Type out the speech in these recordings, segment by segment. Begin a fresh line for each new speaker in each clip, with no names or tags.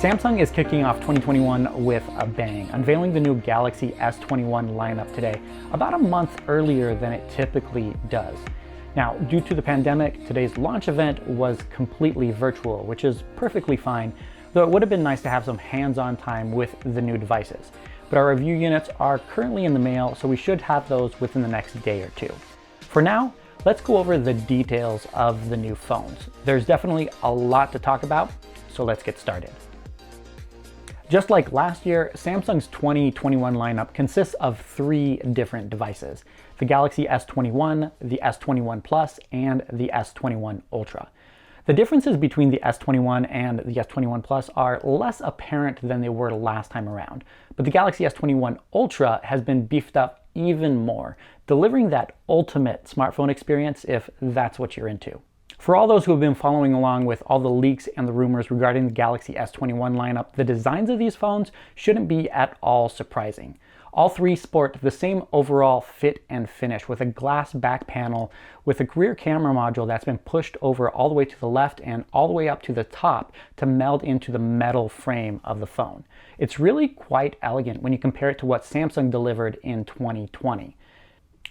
Samsung is kicking off 2021 with a bang, unveiling the new Galaxy S21 lineup today, about a month earlier than it typically does. Now, due to the pandemic, today's launch event was completely virtual, which is perfectly fine, though it would have been nice to have some hands-on time with the new devices. But our review units are currently in the mail, so we should have those within the next day or two. For now, let's go over the details of the new phones. There's definitely a lot to talk about, so let's get started. Just like last year, Samsung's 2021 lineup consists of three different devices: the Galaxy S21, the S21 Plus, and the S21 Ultra. The differences between the S21 and the S21 Plus are less apparent than they were last time around, but the Galaxy S21 Ultra has been beefed up even more, delivering that ultimate smartphone experience if that's what you're into. For all those who have been following along with all the leaks and the rumors regarding the Galaxy S21 lineup, the designs of these phones shouldn't be at all surprising. All three sport the same overall fit and finish, with a glass back panel with a rear camera module that's been pushed over all the way to the left and all the way up to the top to meld into the metal frame of the phone. It's really quite elegant when you compare it to what Samsung delivered in 2020.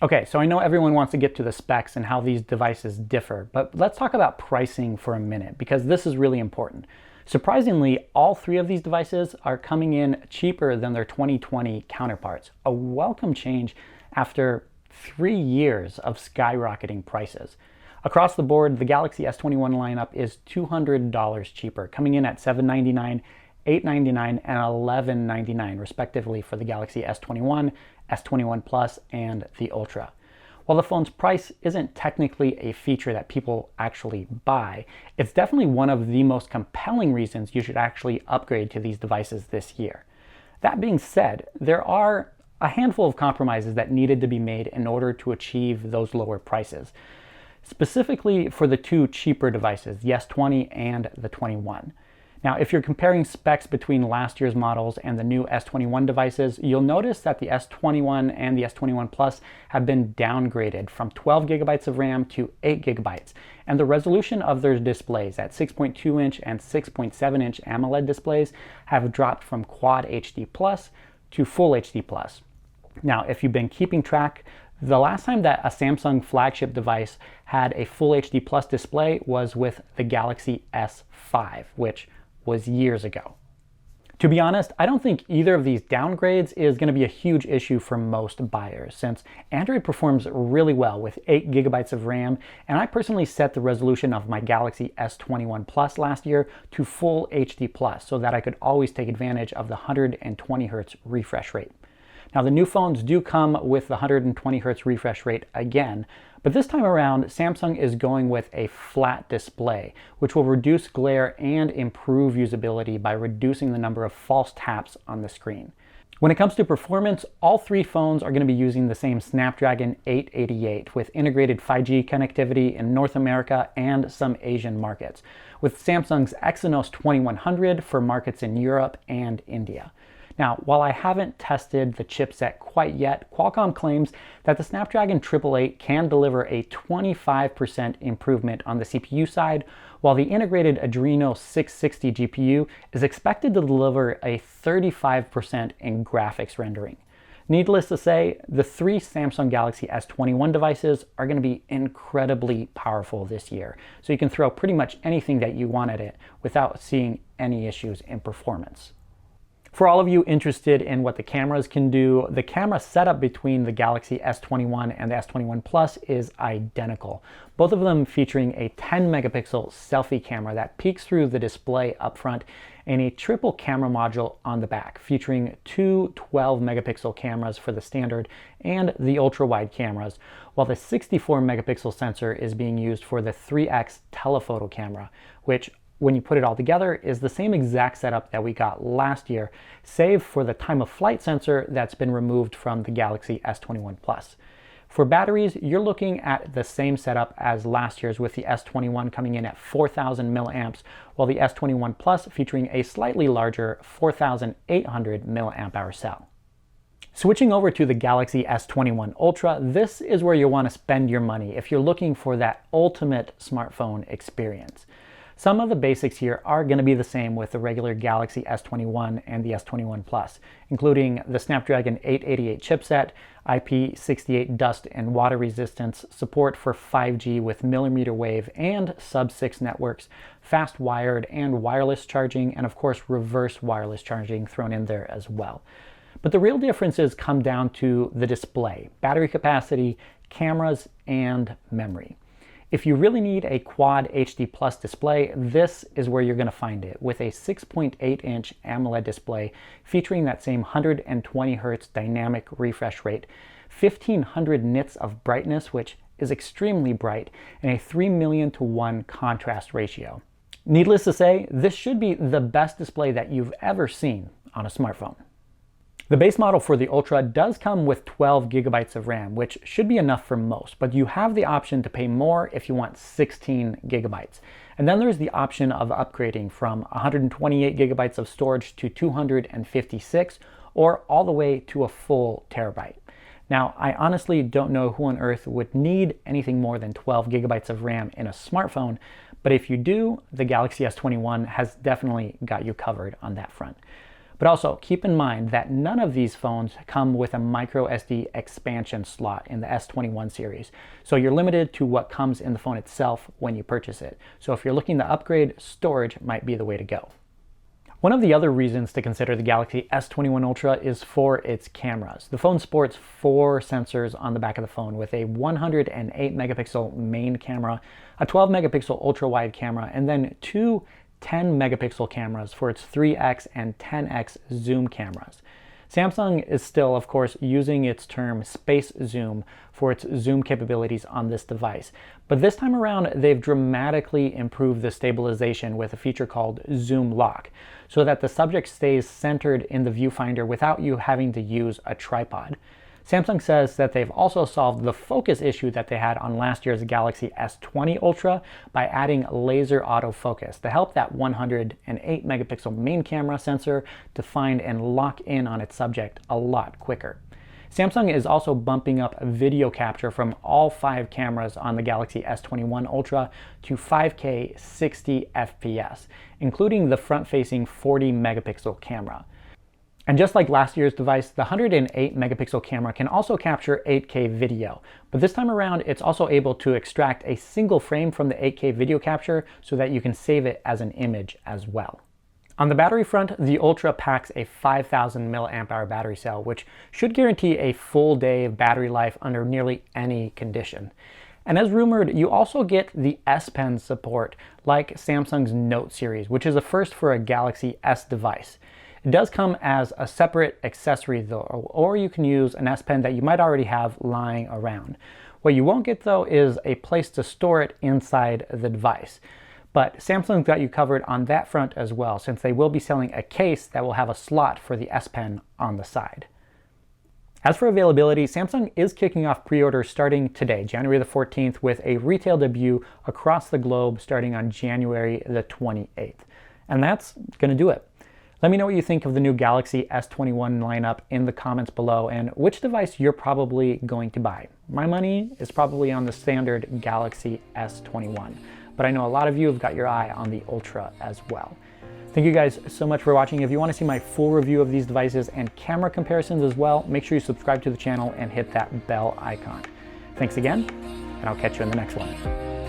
Okay, so I know everyone wants to get to the specs and how these devices differ, but let's talk about pricing for a minute, because this is really important. Surprisingly, all three of these devices are coming in cheaper than their 2020 counterparts, a welcome change after 3 years of skyrocketing prices. Across the board, the Galaxy S21 lineup is $200 cheaper, coming in at $799, $899, and $1199 respectively for the Galaxy S21, S21 Plus, and the Ultra. While the phone's price isn't technically a feature that people actually buy, it's definitely one of the most compelling reasons you should actually upgrade to these devices this year. That being said, there are a handful of compromises that needed to be made in order to achieve those lower prices, specifically for the two cheaper devices, the S20 and the 21. Now, if you're comparing specs between last year's models and the new S21 devices, you'll notice that the S21 and the S21 Plus have been downgraded from 12 gigabytes of RAM to 8 gigabytes, and the resolution of their displays at 6.2-inch and 6.7-inch AMOLED displays have dropped from Quad HD Plus to Full HD Plus. Now, if you've been keeping track, the last time that a Samsung flagship device had a Full HD Plus display was with the Galaxy S5, which was years ago. To be honest, I don't think either of these downgrades is going to be a huge issue for most buyers, since Android performs really well with 8 gigabytes of RAM, and I personally set the resolution of my Galaxy S21 Plus last year to Full HD Plus so that I could always take advantage of the 120 Hz refresh rate. Now, the new phones do come with the 120 Hz refresh rate again, but this time around, Samsung is going with a flat display, which will reduce glare and improve usability by reducing the number of false taps on the screen. When it comes to performance, all three phones are going to be using the same Snapdragon 888 with integrated 5G connectivity in North America and some Asian markets, with Samsung's Exynos 2100 for markets in Europe and India. Now, while I haven't tested the chipset quite yet, Qualcomm claims that the Snapdragon 888 can deliver a 25% improvement on the CPU side, while the integrated Adreno 660 GPU is expected to deliver a 35% in graphics rendering. Needless to say, the three Samsung Galaxy S21 devices are going to be incredibly powerful this year, so you can throw pretty much anything that you want at it without seeing any issues in performance. For all of you interested in what the cameras can do, the camera setup between the Galaxy S21 and the S21 Plus is identical. Both of them featuring a 10 megapixel selfie camera that peeks through the display up front and a triple camera module on the back, featuring two 12 megapixel cameras for the standard and the ultra wide cameras, while the 64 megapixel sensor is being used for the 3x telephoto camera, which, when you put it all together, is the same exact setup that we got last year, save for the time of flight sensor that's been removed from the Galaxy S21 Plus. For batteries, you're looking at the same setup as last year's, with the S21 coming in at 4,000 milliamps, while the S21 Plus featuring a slightly larger 4,800 milliamp hour cell. Switching over to the Galaxy S21 Ultra, this is where you want to spend your money if you're looking for that ultimate smartphone experience. Some of the basics here are going to be the same with the regular Galaxy S21 and the S21 Plus, including the Snapdragon 888 chipset, IP68 dust and water resistance, support for 5G with millimeter wave and sub-6 networks, fast wired and wireless charging, and of course reverse wireless charging thrown in there as well. But the real differences come down to the display, battery capacity, cameras, and memory. If you really need a Quad HD Plus display, this is where you're going to find it, with a 6.8-inch AMOLED display featuring that same 120 Hz dynamic refresh rate, 1500 nits of brightness, which is extremely bright, and a 3,000,000:1 contrast ratio. Needless to say, this should be the best display that you've ever seen on a smartphone. The base model for the Ultra does come with 12 gigabytes of RAM, which should be enough for most, but you have the option to pay more if you want 16 gigabytes. And then there's the option of upgrading from 128 gigabytes of storage to 256, or all the way to a full terabyte. Now, I honestly don't know who on earth would need anything more than 12 gigabytes of RAM in a smartphone, but if you do, the Galaxy S21 has definitely got you covered on that front. But also keep in mind that none of these phones come with a micro SD expansion slot in the S21 series. So you're limited to what comes in the phone itself when you purchase it. So if you're looking to upgrade, storage might be the way to go. One of the other reasons to consider the Galaxy S21 Ultra is for its cameras. The phone sports 4 sensors on the back of the phone with a 108 megapixel main camera, a 12 megapixel ultra wide camera, and then 2 10 megapixel cameras for its 3x and 10x zoom cameras. Samsung is still, of course, using its term space zoom for its zoom capabilities on this device. But this time around, they've dramatically improved the stabilization with a feature called zoom lock, so that the subject stays centered in the viewfinder without you having to use a tripod. Samsung says that they've also solved the focus issue that they had on last year's Galaxy S20 Ultra by adding laser autofocus to help that 108 megapixel main camera sensor to find and lock in on its subject a lot quicker. Samsung is also bumping up video capture from all 5 cameras on the Galaxy S21 Ultra to 5K 60 FPS, including the front-facing 40 megapixel camera. And just like last year's device, the 108 megapixel camera can also capture 8K video, but this time around it's also able to extract a single frame from the 8K video capture so that you can save it as an image as well. On the battery front, the Ultra packs a 5000 mAh battery cell, which should guarantee a full day of battery life under nearly any condition. And as rumored, you also get the S Pen support like Samsung's Note series, which is a first for a Galaxy S device. It does come as a separate accessory though, or you can use an S Pen that you might already have lying around. What you won't get though is a place to store it inside the device. But Samsung's got you covered on that front as well, since they will be selling a case that will have a slot for the S Pen on the side. As for availability, Samsung is kicking off pre-orders starting today, January the 14th, with a retail debut across the globe starting on January the 28th. And that's going to do it. Let me know what you think of the new Galaxy S21 lineup in the comments below and which device you're probably going to buy. My money is probably on the standard Galaxy S21, but I know a lot of you have got your eye on the Ultra as well. Thank you guys so much for watching. If you want to see my full review of these devices and camera comparisons as well, make sure you subscribe to the channel and hit that bell icon. Thanks again, and I'll catch you in the next one.